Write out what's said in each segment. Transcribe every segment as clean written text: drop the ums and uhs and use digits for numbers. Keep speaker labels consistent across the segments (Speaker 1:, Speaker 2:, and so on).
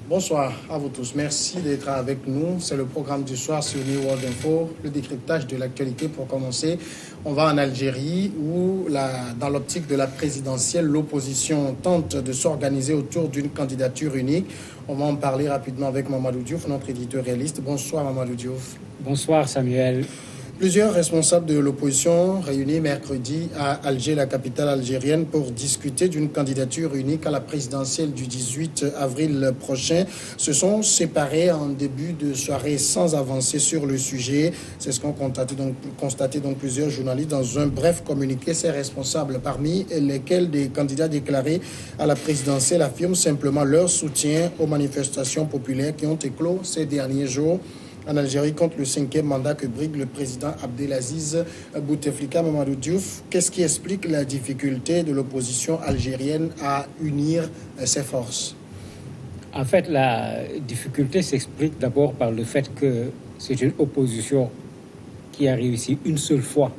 Speaker 1: Bonsoir à vous tous. Merci d'être avec nous. C'est le programme du soir sur New World Info, le décryptage de l'actualité. Pour commencer, on va en Algérie où, dans l'optique de la présidentielle, l'opposition tente de s'organiser autour d'une candidature unique. On va en parler rapidement avec Mamadou Diouf, notre éditorialiste. Bonsoir Mamadou Diouf.
Speaker 2: Bonsoir Samuel.
Speaker 1: Plusieurs responsables de l'opposition réunis mercredi à Alger, la capitale algérienne, pour discuter d'une candidature unique à la présidentielle du 18 avril prochain se sont séparés en début de soirée sans avancer sur le sujet. C'est ce qu'ont constaté donc plusieurs journalistes dans un bref communiqué. Ces responsables, parmi lesquels des candidats déclarés à la présidentielle, affirment simplement leur soutien aux manifestations populaires qui ont éclos ces derniers jours en Algérie contre le 5e mandat que brigue le président Abdelaziz Bouteflika. Mamadou Diouf, qu'est-ce qui explique la difficulté de l'opposition algérienne à unir ses forces?
Speaker 2: En fait, la difficulté s'explique d'abord par le fait que c'est une opposition qui a réussi une seule fois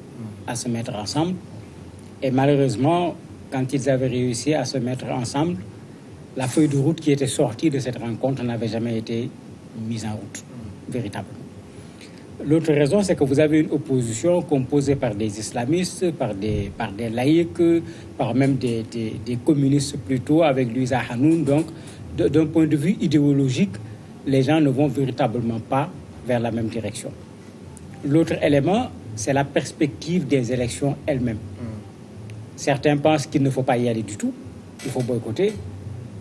Speaker 2: à se mettre ensemble. Et malheureusement, quand ils avaient réussi à se mettre ensemble, la feuille de route qui était sortie de cette rencontre n'avait jamais été mise en route. Véritablement. L'autre raison, c'est que vous avez une opposition composée par des islamistes, par des laïcs, par même des communistes plutôt, avec Louisa Hanoun. Donc, d'un point de vue idéologique, les gens ne vont véritablement pas vers la même direction. L'autre élément, c'est la perspective des élections elles-mêmes. Certains pensent qu'il ne faut pas y aller du tout, il faut boycotter.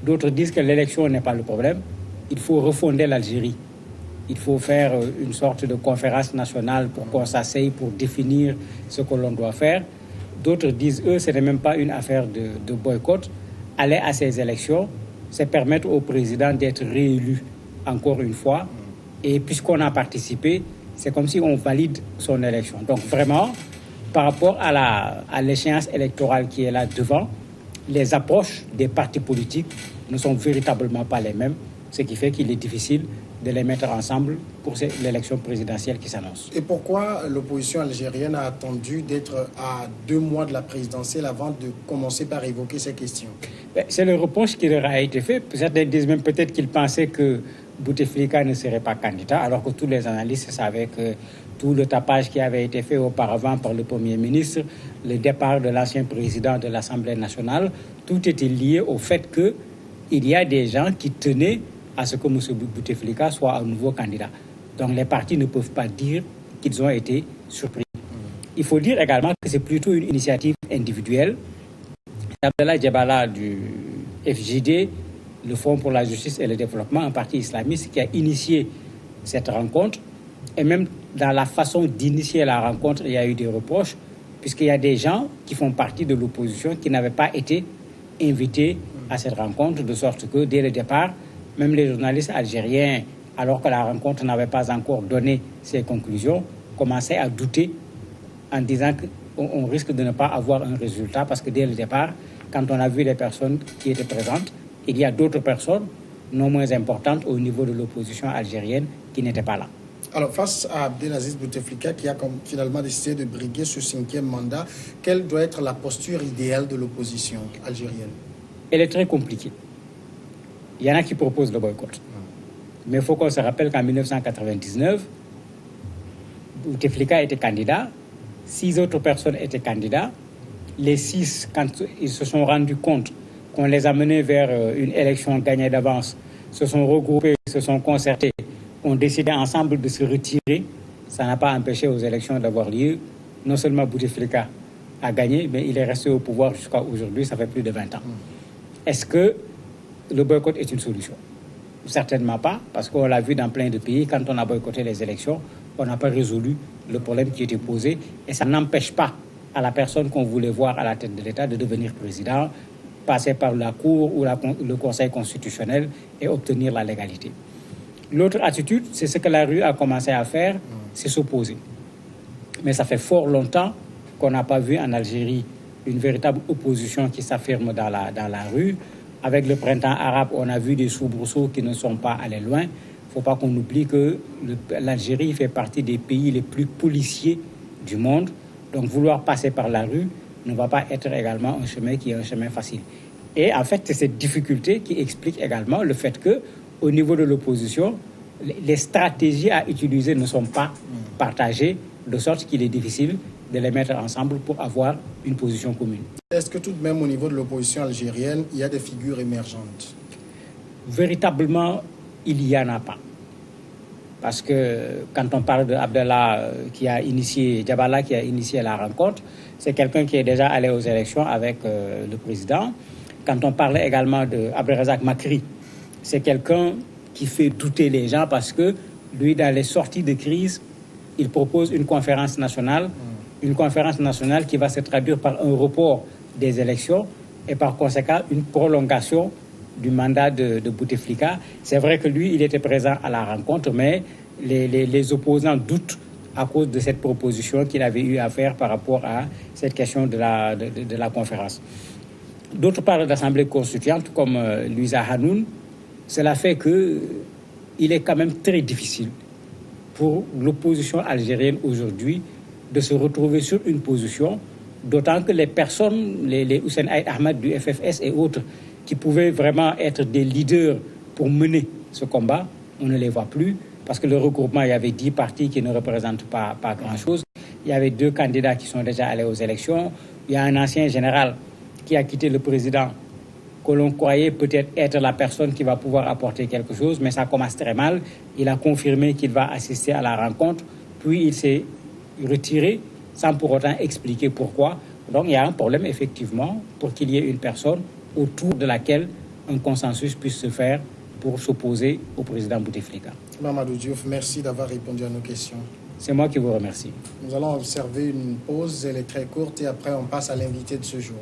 Speaker 2: D'autres disent que l'élection n'est pas le problème, il faut refonder l'Algérie. Il faut faire une sorte de conférence nationale pour qu'on s'asseye pour définir ce que l'on doit faire. D'autres disent, eux, ce n'est même pas une affaire de boycott. Aller à ces élections, c'est permettre au président d'être réélu encore une fois. Et puisqu'on a participé, c'est comme si on valide son élection. Donc vraiment, par rapport à l'échéance électorale qui est là devant, les approches des partis politiques ne sont véritablement pas les mêmes, ce qui fait qu'il est difficile de les mettre ensemble pour l'élection présidentielle qui s'annonce.
Speaker 1: Et pourquoi l'opposition algérienne a attendu d'être à 2 mois de la présidentielle avant de commencer par évoquer ces questions?
Speaker 2: C'est le reproche qui leur a été fait. Certains disent même peut-être qu'ils pensaient que Bouteflika ne serait pas candidat, alors que tous les analystes savaient que tout le tapage qui avait été fait auparavant par le Premier ministre, le départ de l'ancien président de l'Assemblée nationale, tout était lié au fait qu'il y a des gens qui tenaient à ce que M. Bouteflika soit un nouveau candidat. Donc les partis ne peuvent pas dire qu'ils ont été surpris. Il faut dire également que c'est plutôt une initiative individuelle. Abdallah Djebala du FJD, le Fonds pour la justice et le développement, un parti islamiste qui a initié cette rencontre. Et même dans la façon d'initier la rencontre, il y a eu des reproches, puisqu'il y a des gens qui font partie de l'opposition qui n'avaient pas été invités à cette rencontre, de sorte que dès le départ, même les journalistes algériens, alors que la rencontre n'avait pas encore donné ses conclusions, commençaient à douter en disant qu'on risque de ne pas avoir un résultat parce que dès le départ, quand on a vu les personnes qui étaient présentes, il y a d'autres personnes non moins importantes au niveau de l'opposition algérienne qui n'étaient pas là.
Speaker 1: Alors, face à Abdelaziz Bouteflika qui a finalement décidé de briguer ce 5e mandat, quelle doit être la posture idéale de l'opposition algérienne?
Speaker 2: Elle est très compliquée. Il y en a qui proposent le boycott. Mais il faut qu'on se rappelle qu'en 1999, Bouteflika était candidat, 6 autres personnes étaient candidats. Les 6, quand ils se sont rendus compte qu'on les a menés vers une élection gagnée d'avance, se sont regroupés, se sont concertés, ont décidé ensemble de se retirer. Ça n'a pas empêché aux élections d'avoir lieu. Non seulement Bouteflika a gagné, mais il est resté au pouvoir jusqu'à aujourd'hui, ça fait plus de 20 ans. Est-ce que le boycott est une solution? Certainement pas, parce qu'on l'a vu dans plein de pays, quand on a boycotté les élections, on n'a pas résolu le problème qui était posé, et ça n'empêche pas à la personne qu'on voulait voir à la tête de l'État de devenir président, passer par la Cour ou le Conseil constitutionnel et obtenir la légalité. L'autre attitude, c'est ce que la rue a commencé à faire, c'est s'opposer. Mais ça fait fort longtemps qu'on n'a pas vu en Algérie une véritable opposition qui s'affirme dans la rue. Avec le printemps arabe, on a vu des soubresauts qui ne sont pas allés loin. Il ne faut pas qu'on oublie que l'Algérie fait partie des pays les plus policiers du monde. Donc vouloir passer par la rue ne va pas être également un chemin qui est un chemin facile. Et en fait, c'est cette difficulté qui explique également le fait au niveau de l'opposition, les stratégies à utiliser ne sont pas partagées, de sorte qu'il est difficile de les mettre ensemble pour avoir une position commune.
Speaker 1: Est-ce que tout de même au niveau de l'opposition algérienne, il y a des figures émergentes?
Speaker 2: Véritablement, il n'y en a pas. Parce que quand on parle de Abdallah Djabala qui a initié la rencontre, c'est quelqu'un qui est déjà allé aux élections avec le président. Quand on parle également de Abdelrazak Makri, c'est quelqu'un qui fait douter les gens parce que lui, dans les sorties de crise, il propose une conférence nationale qui va se traduire par un report des élections et par conséquent une prolongation du mandat de Bouteflika. C'est vrai que lui, il était présent à la rencontre, mais les opposants doutent à cause de cette proposition qu'il avait eu à faire par rapport à cette question de la conférence. D'autres parlent d'assemblée constituante comme Louisa Hanoun. Cela fait qu'il est quand même très difficile pour l'opposition algérienne aujourd'hui de se retrouver sur une position, d'autant que les personnes, les Hussein Aïd Ahmad du FFS et autres, qui pouvaient vraiment être des leaders pour mener ce combat, on ne les voit plus, parce que le regroupement, il y avait 10 partis qui ne représentent pas grand-chose. Il y avait 2 candidats qui sont déjà allés aux élections. Il y a un ancien général qui a quitté le président, que l'on croyait peut-être être la personne qui va pouvoir apporter quelque chose, mais ça commence très mal. Il a confirmé qu'il va assister à la rencontre, puis il s'est retiré sans pour autant expliquer pourquoi. Donc il y a un problème effectivement pour qu'il y ait une personne autour de laquelle un consensus puisse se faire pour s'opposer au président Bouteflika.
Speaker 1: Mamadou Diouf, merci d'avoir répondu à nos questions.
Speaker 2: C'est moi qui vous remercie.
Speaker 1: Nous allons observer une pause, elle est très courte et après on passe à l'invité de ce jour.